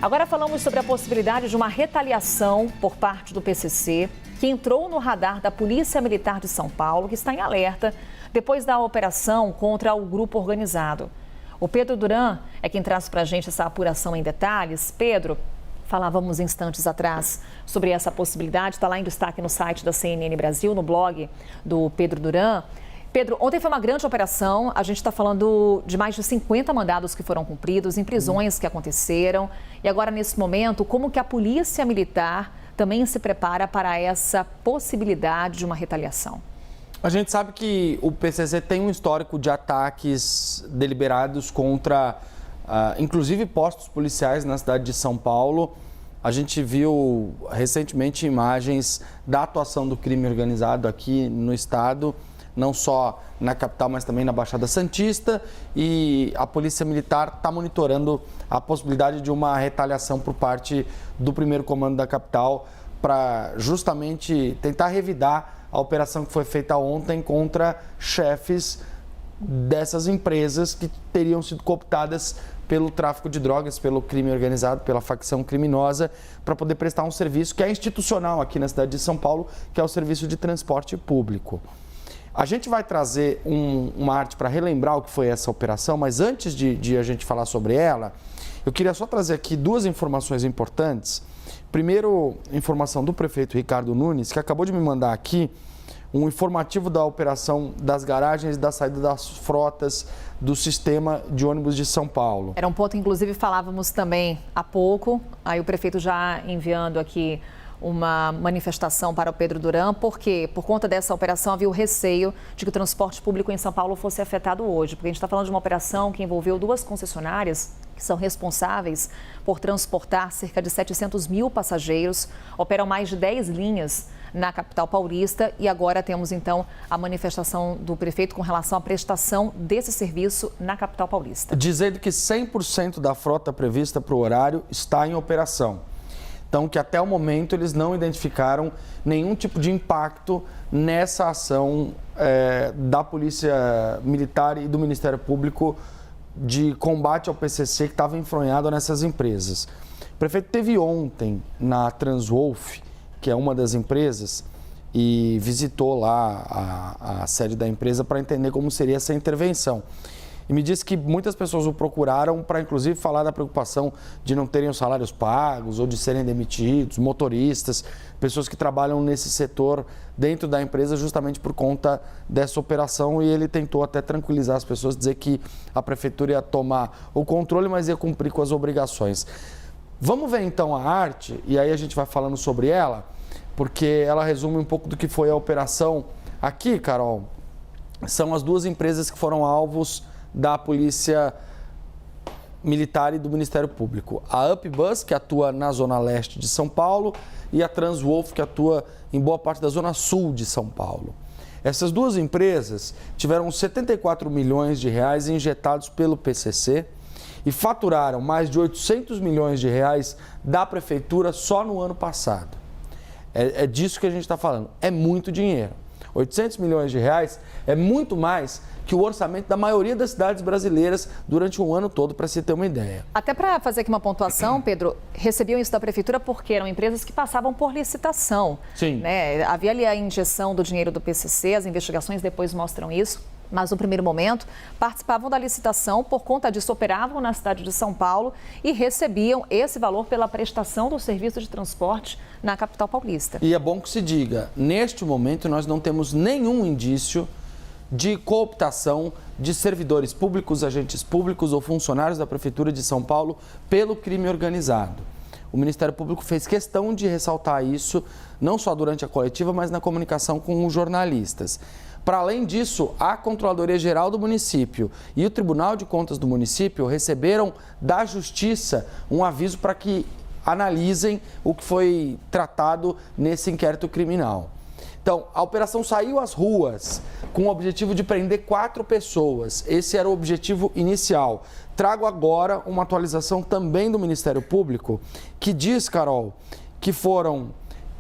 Agora falamos sobre a possibilidade de uma retaliação por parte do PCC, que entrou no radar da Polícia Militar de São Paulo, que está em alerta depois da operação contra o grupo organizado. O Pedro Duran é quem traz para a gente essa apuração em detalhes. Pedro, falávamos instantes atrás sobre essa possibilidade, está lá em destaque no site da CNN Brasil, no blog do Pedro Duran. Pedro, ontem foi uma grande operação, a gente está falando de mais de 50 mandados que foram cumpridos, em prisões que aconteceram. E agora, nesse momento, como que a Polícia Militar também se prepara para essa possibilidade de uma retaliação? A gente sabe que o PCC tem um histórico de ataques deliberados contra, inclusive, postos policiais na cidade de São Paulo. A gente viu recentemente imagens da atuação do crime organizado aqui no estado, não só na capital, mas também na Baixada Santista, e a Polícia Militar está monitorando a possibilidade de uma retaliação por parte do primeiro comando da capital para justamente tentar revidar a operação que foi feita ontem contra chefes dessas empresas que teriam sido cooptadas pelo tráfico de drogas, pelo crime organizado, pela facção criminosa, para poder prestar um serviço que é institucional aqui na cidade de São Paulo, que é o serviço de transporte público. A gente vai trazer uma arte para relembrar o que foi essa operação, mas antes de a gente falar sobre ela, eu queria só trazer aqui duas informações importantes. Primeiro, informação do prefeito Ricardo Nunes, que acabou de me mandar aqui um informativo da operação das garagens e da saída das frotas do sistema de ônibus de São Paulo. Era um ponto, inclusive, falávamos também há pouco, aí o prefeito já enviando aqui uma manifestação para o Pedro Duran, porque por conta dessa operação havia o receio de que o transporte público em São Paulo fosse afetado hoje, porque a gente está falando de uma operação que envolveu duas concessionárias que são responsáveis por transportar cerca de 700 mil passageiros, operam mais de 10 linhas na capital paulista e agora temos então a manifestação do prefeito com relação à prestação desse serviço na capital paulista. Dizendo que 100% da frota prevista para o horário está em operação. Então, que até o momento eles não identificaram nenhum tipo de impacto nessa ação da Polícia Militar e do Ministério Público de combate ao PCC que estava enfronhado nessas empresas. O prefeito esteve ontem na Transwolf, que é uma das empresas, e visitou lá a sede da empresa para entender como seria essa intervenção. E me disse que muitas pessoas o procuraram para, inclusive, falar da preocupação de não terem os salários pagos ou de serem demitidos, motoristas, pessoas que trabalham nesse setor dentro da empresa justamente por conta dessa operação. E ele tentou até tranquilizar as pessoas, dizer que a prefeitura ia tomar o controle, mas ia cumprir com as obrigações. Vamos ver então a arte, e aí a gente vai falando sobre ela, porque ela resume um pouco do que foi a operação. Aqui, Carol, são as duas empresas que foram alvos da Polícia Militar e do Ministério Público. A UpBus, que atua na zona leste de São Paulo, e a Transwolf, que atua em boa parte da zona sul de São Paulo. Essas duas empresas tiveram 74 milhões de reais injetados pelo PCC e faturaram mais de 800 milhões de reais da prefeitura só no ano passado. É disso que a gente está falando. É muito dinheiro. 800 milhões de reais é muito mais que o orçamento da maioria das cidades brasileiras durante um ano todo, para se ter uma ideia. Até para fazer aqui uma pontuação, Pedro, recebiam isso da prefeitura porque eram empresas que passavam por licitação. Sim. Né? Havia ali a injeção do dinheiro do PCC, as investigações depois mostram isso. Mas no primeiro momento participavam da licitação, por conta disso operavam na cidade de São Paulo e recebiam esse valor pela prestação do serviço de transporte na capital paulista. E é bom que se diga, neste momento nós não temos nenhum indício de cooptação de servidores públicos, agentes públicos ou funcionários da Prefeitura de São Paulo pelo crime organizado. O Ministério Público fez questão de ressaltar isso, não só durante a coletiva, mas na comunicação com os jornalistas. Para além disso, a Controladoria Geral do município e o Tribunal de Contas do município receberam da Justiça um aviso para que analisem o que foi tratado nesse inquérito criminal. Então, a operação saiu às ruas com o objetivo de prender 4 pessoas. Esse era o objetivo inicial. Trago agora uma atualização também do Ministério Público que diz, Carol, que foram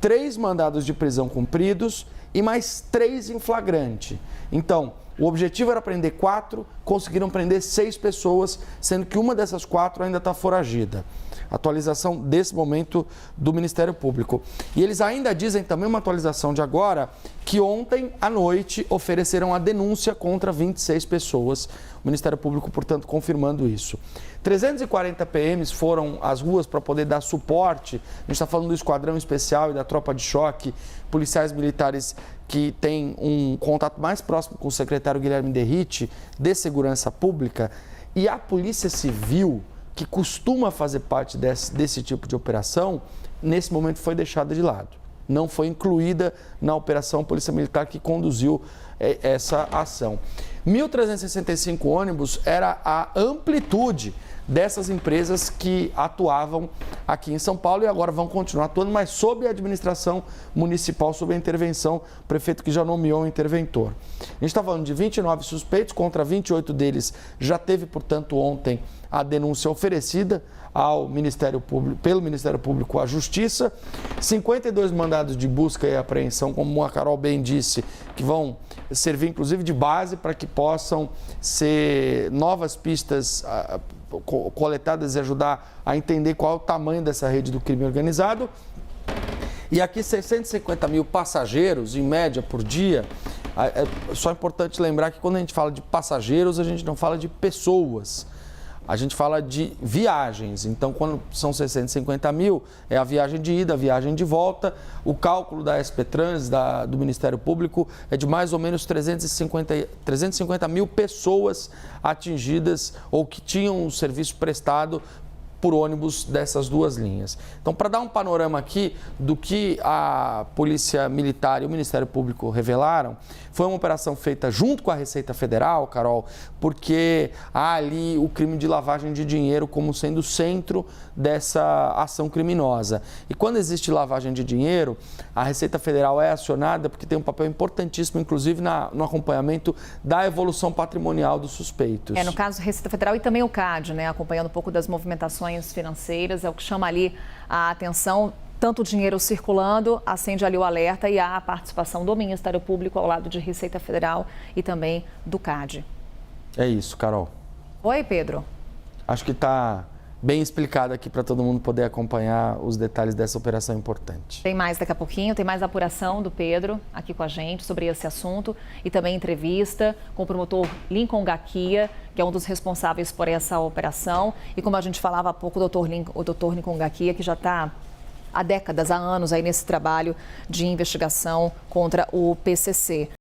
3 mandados de prisão cumpridos e mais 3 em flagrante. Então, o objetivo era prender 4, conseguiram prender 6 pessoas, sendo que uma dessas 4 ainda está foragida. Atualização desse momento do Ministério Público. E eles ainda dizem também uma atualização de agora, que ontem à noite ofereceram a denúncia contra 26 pessoas. O Ministério Público, portanto, confirmando isso. 340 PMs foram às ruas para poder dar suporte. A gente está falando do Esquadrão Especial e da Tropa de Choque, policiais militares que têm um contato mais próximo com o secretário Guilherme Derrite, de Segurança Pública, e a Polícia Civil, que costuma fazer parte desse tipo de operação, nesse momento foi deixada de lado. Não foi incluída na operação Polícia Militar que conduziu essa ação. 1.365 ônibus era a amplitude dessas empresas que atuavam aqui em São Paulo e agora vão continuar atuando, mas sob a administração municipal, sob a intervenção, o prefeito que já nomeou um interventor. A gente está falando de 29 suspeitos, contra 28 deles já teve, portanto, ontem a denúncia oferecida ao Ministério Público, pelo Ministério Público à Justiça, 52 mandados de busca e apreensão, como a Carol bem disse, que vão servir inclusive de base para que possam ser novas pistas coletadas e ajudar a entender qual é o tamanho dessa rede do crime organizado. E aqui 650 mil passageiros, em média, por dia. É só importante lembrar que quando a gente fala de passageiros, a gente não fala de pessoas. A gente fala de viagens, então quando são 650 mil, é a viagem de ida, a viagem de volta. O cálculo da SP Trans, do Ministério Público, é de mais ou menos 350 mil pessoas atingidas ou que tinham o serviço prestado por ônibus dessas duas linhas. Então, para dar um panorama aqui do que a Polícia Militar e o Ministério Público revelaram, foi uma operação feita junto com a Receita Federal, Carol, porque há ali o crime de lavagem de dinheiro como sendo o centro dessa ação criminosa. E quando existe lavagem de dinheiro, a Receita Federal é acionada porque tem um papel importantíssimo, inclusive no acompanhamento da evolução patrimonial dos suspeitos. No caso, Receita Federal e também o CAD, né, acompanhando um pouco das movimentações financeiras, é o que chama ali a atenção. Tanto o dinheiro circulando, acende ali o alerta e há a participação do Ministério Público ao lado de Receita Federal e também do CAD. É isso, Carol. Oi, Pedro. Acho que está bem explicado aqui para todo mundo poder acompanhar os detalhes dessa operação importante. Tem mais daqui a pouquinho, tem mais apuração do Pedro aqui com a gente sobre esse assunto e também entrevista com o promotor Lincoln Gakia, que é um dos responsáveis por essa operação. E como a gente falava há pouco, o doutor Lincoln Gakia, que já está há décadas, há anos aí nesse trabalho de investigação contra o PCC.